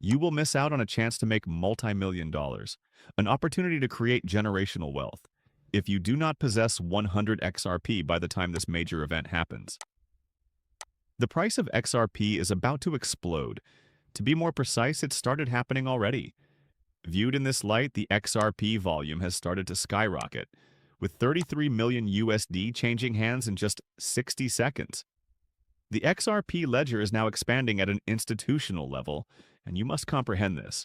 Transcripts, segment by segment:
you will miss out on a chance to make multi-million dollars, an opportunity to create generational wealth, if you do not possess 100 XRP by the time this major event happens. The price of XRP is about to explode. To be more precise, it started happening already. Viewed in this light, the XRP volume has started to skyrocket, with 33 million USD changing hands in just 60 seconds. The XRP ledger is now expanding at an institutional level, and you must comprehend this.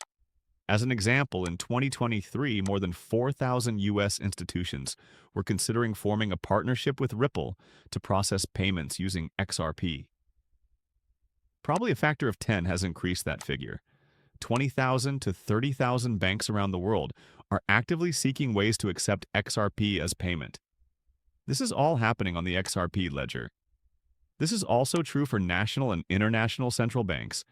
As an example, in 2023, more than 4,000 U.S. institutions were considering forming a partnership with Ripple to process payments using XRP. Probably a factor of 10 has increased that figure. 20,000 to 30,000 banks around the world are actively seeking ways to accept XRP as payment. This is all happening on the XRP ledger. This is also true for national and international central banks.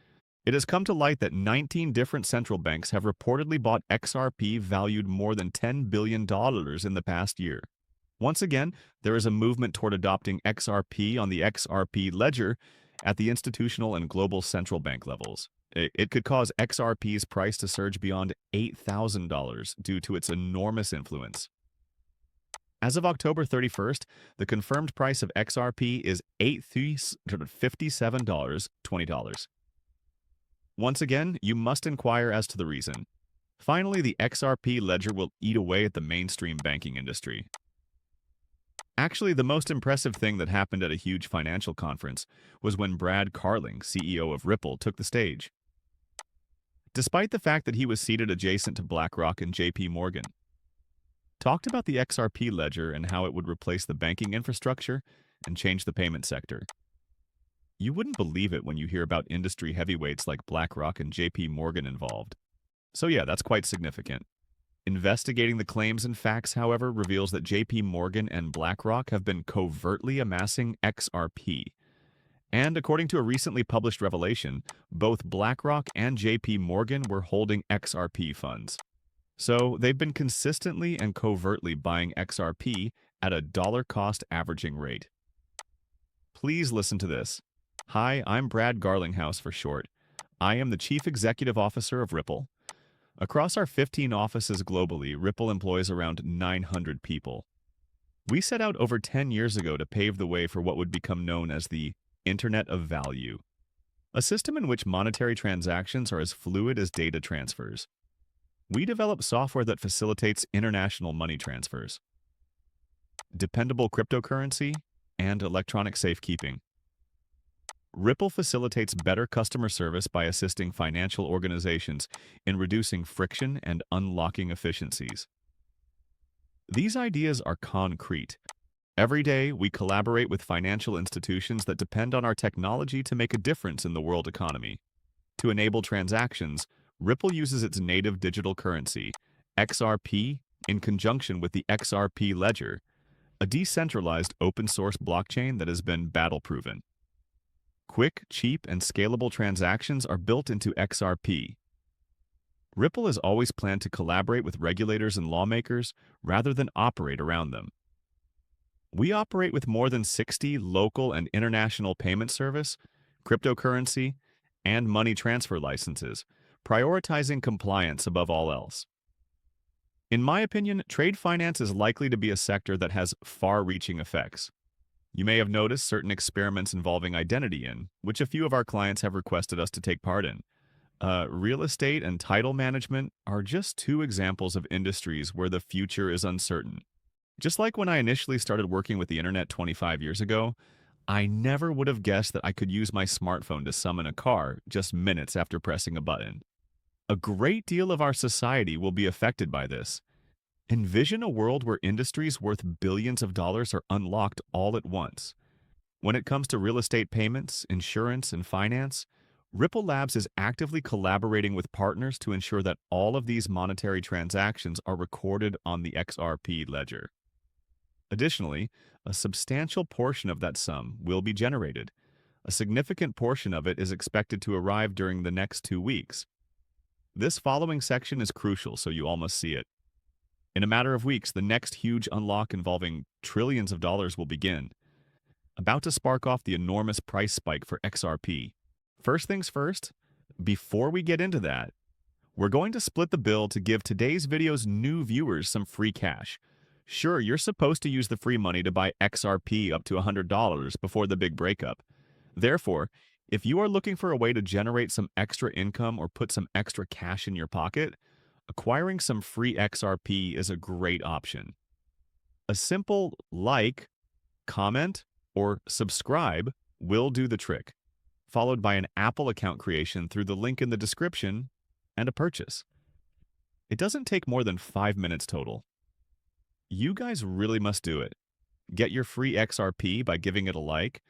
It has come to light that 19 different central banks have reportedly bought XRP valued more than $10 billion in the past year. Once again, there is a movement toward adopting XRP on the XRP ledger at the institutional and global central bank levels. It could cause XRP's price to surge beyond $8,000 due to its enormous influence. As of October 31st, the confirmed price of XRP is $857.20. Once again, you must inquire as to the reason. Finally, the XRP ledger will eat away at the mainstream banking industry. Actually, the most impressive thing that happened at a huge financial conference was when Brad Carling, CEO of Ripple, took the stage. Despite the fact that he was seated adjacent to BlackRock and JP Morgan, talked about the XRP ledger and how it would replace the banking infrastructure and change the payment sector. You wouldn't believe it when you hear about industry heavyweights like BlackRock and JP Morgan involved. So yeah, that's quite significant. Investigating the claims and facts, however, reveals that JP Morgan and BlackRock have been covertly amassing XRP. And according to a recently published revelation, both BlackRock and JP Morgan were holding XRP funds. So they've been consistently and covertly buying XRP at a dollar-cost averaging rate. Please listen to this. Hi, I'm Brad Garlinghouse for short. I am the Chief Executive Officer of Ripple. Across our 15 offices globally, Ripple employs around 900 people. We set out over 10 years ago to pave the way for what would become known as the Internet of Value, a system in which monetary transactions are as fluid as data transfers. We develop software that facilitates international money transfers, dependable cryptocurrency, and electronic safekeeping. Ripple facilitates better customer service by assisting financial organizations in reducing friction and unlocking efficiencies. These ideas are concrete. Every day, we collaborate with financial institutions that depend on our technology to make a difference in the world economy. To enable transactions, Ripple uses its native digital currency, XRP, in conjunction with the XRP ledger, a decentralized open-source blockchain that has been battle-proven. Quick, cheap, and scalable transactions are built into XRP. Ripple has always planned to collaborate with regulators and lawmakers rather than operate around them. We operate with more than 60 local and international payment service, cryptocurrency, and money transfer licenses, prioritizing compliance above all else. In my opinion, trade finance is likely to be a sector that has far-reaching effects. You may have noticed certain experiments involving identity in, which a few of our clients have requested us to take part in. Real estate and title management are just two examples of industries where the future is uncertain. Just like when I initially started working with the internet 25 years ago, I never would have guessed that I could use my smartphone to summon a car just minutes after pressing a button. A great deal of our society will be affected by this. Envision a world where industries worth billions of dollars are unlocked all at once. When it comes to real estate payments, insurance, and finance, Ripple Labs is actively collaborating with partners to ensure that all of these monetary transactions are recorded on the XRP ledger. Additionally, a substantial portion of that sum will be generated. A significant portion of it is expected to arrive during the next 2 weeks. This following section is crucial, so you all must see it. In a matter of weeks, the next huge unlock involving trillions of dollars will begin, about to spark off the enormous price spike for XRP. First things first, Before we get into that, we're going to split the bill to give today's video's new viewers some free cash. Sure, you're supposed to use the free money to buy XRP up to $100 before the big breakup. Therefore, if you are looking for a way to generate some extra income or put some extra cash in your pocket, acquiring some free XRP is a great option. A simple like, comment, or subscribe will do the trick, followed by an Apple account creation through the link in the description and a purchase. It doesn't take more than 5 minutes total. You guys really must do it. Get your free XRP by giving it a like,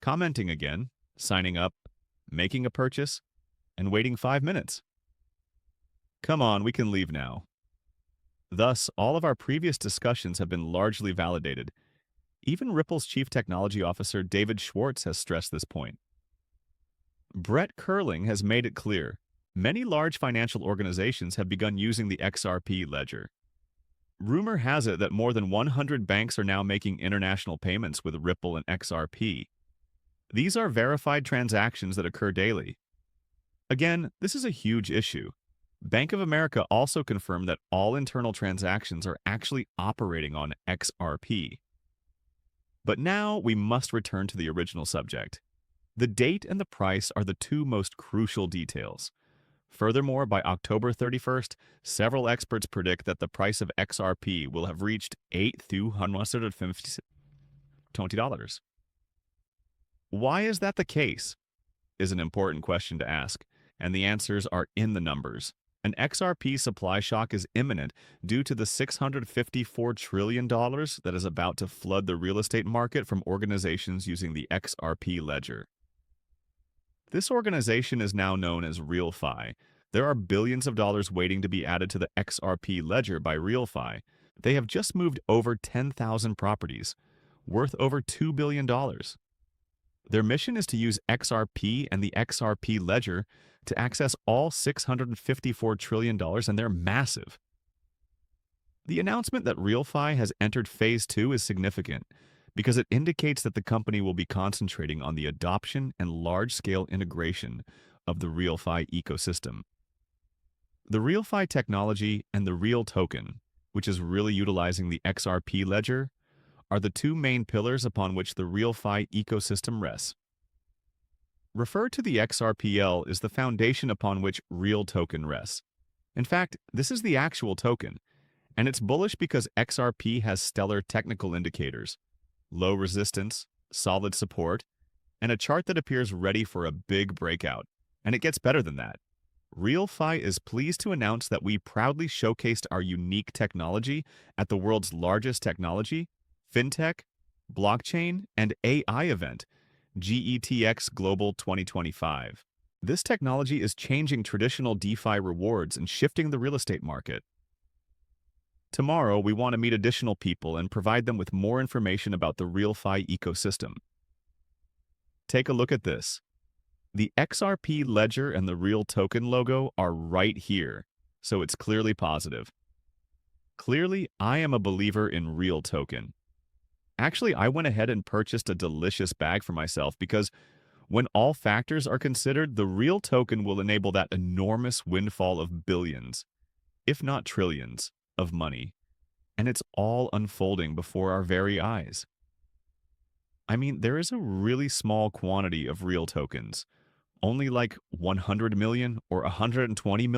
commenting again, signing up, making a purchase, and waiting 5 minutes. Come on, we can leave now. Thus, all of our previous discussions have been largely validated. Even Ripple's Chief Technology Officer David Schwartz has stressed this point. Brett Curling has made it clear. Many large financial organizations have begun using the XRP ledger. Rumor has it that more than 100 banks are now making international payments with Ripple and XRP. These are verified transactions that occur daily. Again, this is a huge issue. Bank of America also confirmed that all internal transactions are actually operating on XRP. But now we must return to the original subject. The date and the price are the two most crucial details. Furthermore, by October 31st, several experts predict that the price of XRP will have reached $8,250. Why is that the case? Is an important question to ask, and the answers are in the numbers. An XRP supply shock is imminent due to the $654 trillion that is about to flood the real estate market from organizations using the XRP ledger. This organization is now known as RealFi. There are billions of dollars waiting to be added to the XRP ledger by RealFi. They have just moved over 10,000 properties, worth over $2 billion. Their mission is to use XRP and the XRP ledger to access all $654 trillion, and they're massive. The announcement that RealFi has entered Phase 2 is significant because it indicates that the company will be concentrating on the adoption and large-scale integration of the RealFi ecosystem. The RealFi technology and the Real token, which is really utilizing the XRP ledger, are the two main pillars upon which the RealFi ecosystem rests. Refer to the XRPL as the foundation upon which Real token rests. In fact, this is the actual token, and it's bullish because XRP has stellar technical indicators, low resistance, solid support, and a chart that appears ready for a big breakout. And it gets better than that. RealFi is pleased to announce that we proudly showcased our unique technology at the world's largest technology, fintech, blockchain, and AI event, GETX Global 2025. This technology is changing traditional DeFi rewards and shifting the real estate market. Tomorrow, we want to meet additional people and provide them with more information about the RealFi ecosystem. Take a look at this. The XRP ledger and the Real token logo are right here, so it's clearly positive. Clearly, I am a believer in Real token. Actually, I went ahead and purchased a delicious bag for myself because when all factors are considered, the Real token will enable that enormous windfall of billions, if not trillions, of money, and it's all unfolding before our very eyes. I mean, there is a really small quantity of Real tokens, only like 100 million or 120 million.